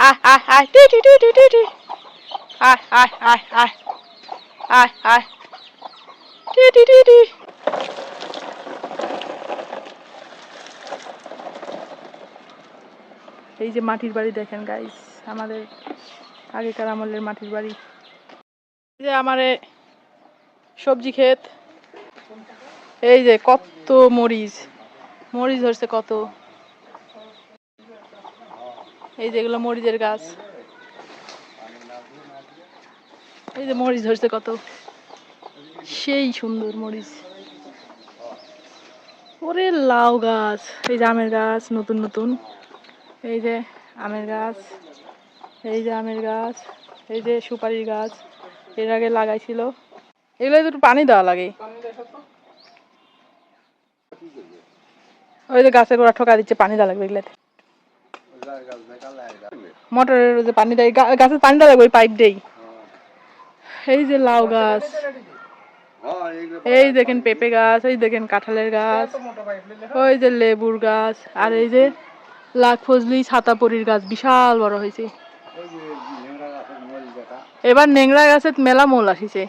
আয় আয় আয় টি টি টি টি টি টি আয় আয় আয় আয় আয় আয় টি টি টি টি। এই যে মাটির বাড়ি দেখেন গাইস, আমাদের আগেকার আমলের মাটির বাড়ি। এই যে আমার সবজি ক্ষেত, এই যে কত মরিচ, মরিচ ধরছে কত। এই যে এগুলো মরিচের গাছ, এই যে মরিচ ধরছে কত, সেই সুন্দর মরিচ। ওরে লাউ গাছ, এই যে আমের গাছ নতুন নতুন, এই যে আমের গাছ, এই যে আমের গাছ, এই যে সুপারির গাছ এর আগে লাগাইছিল। এগুলো একটু পানি দেওয়া লাগে। ওই যে গাছের গোড়া ঠকা দিচ্ছে, পানি দেওয়া লাগবে এগুলাতে। মোটরের যে পানি দেয়, গাছের পানি দেওয়া লাগবে ওই পাইপ দেই। এই যে লাউ গাছ, এই দেখেন পেঁপে গাছ, এই দেখেন কাঁঠালের গাছ, ওই যে লেবুর গাছ, আর এই যে লাখ ফজলি ছাতাপরির গাছ বিশাল বড় হয়েছে। এবার নেংরা গাছে মেলা মোল আসিছে।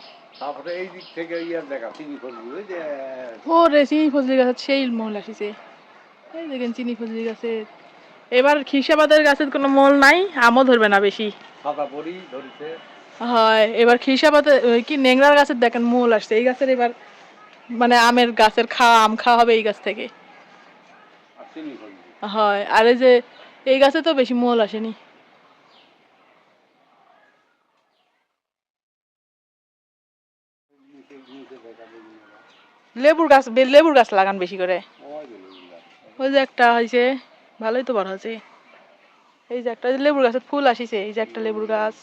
ওরে চিনি ফজলি গাছের সেই মোল আসিছে। এই দেখেন চিনি ফজলি গাছের। এবার খিরসাবাদের গাছের কোনো মোল নাই, আমও ধরবে না বেশি। হয় এবার খিরসাবাদ কি নেংরার গাছের দেখেন মোল আসছে। এই গাছের এবার মানে আমের গাছের আম খাওয়া হবে এই গাছ থেকে। হয় আর এই যে এই গাছে তো বেশি মোল আসেনি। লেবুর গাছ লাগান বেশি করে। ওই যে একটা হয়েছে, ভালোই তো বড় হয়েছে। এই যে একটা লেবুর গাছের ফুল আসিছে, এই যে একটা লেবুর গাছ,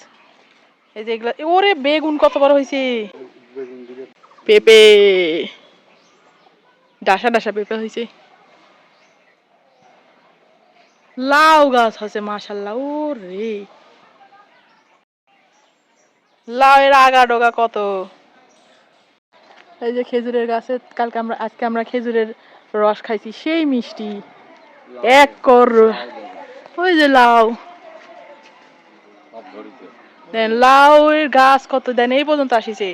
এই যে এগুলা। ওরে বেগুন কত বড় হয়েছে। পেঁপে, ডাসা ডাসা পেঁপে হয়েছে। লাউ গাছ হয়েছে মাশাআল্লাহ। ওরে লাউ এর আগা ডগা কত। এই যে খেজুরের গাছে আজকে আমরা খেজুরের রস খাইছি, সেই মিষ্টি এক কর। ওই যে লাউ দেন, লাউ এর গাছ কত দেন, এই পর্যন্ত আসিছে,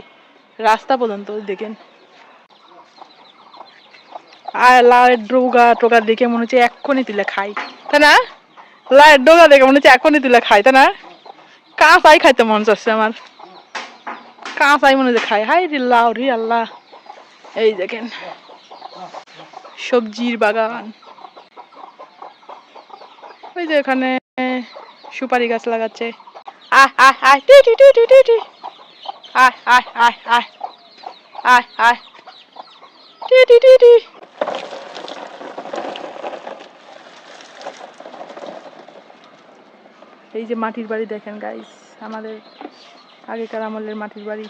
রাস্তা পর্যন্ত দেখেন। আর লাউ এর ডোগা টোগা দেখে মনে হচ্ছে এক্ষুনি তুলে খাই, তাই না? লাউ এর ডোগা দেখে মনে হচ্ছে এক্ষুনি তুলে খাই, তাই না? কাঁচাই খাইতে মন চাচ্ছে আমার, কাঁচাই মনে হচ্ছে খাই। হাই রে লাউ রে আল্লাহ। এই দেখেন সবজির বাগান। ওই যে এখানে সুপারি গাছ লাগাচ্ছে। আয় আয় আয় টি টি টি টি টি টি আয় আয় আয় আয় আয় আয় টি টি টি টি। এই যে মাটির বাড়ি দেখেন গাইস, আমাদের আগেকার আমলের মাটির বাড়ি।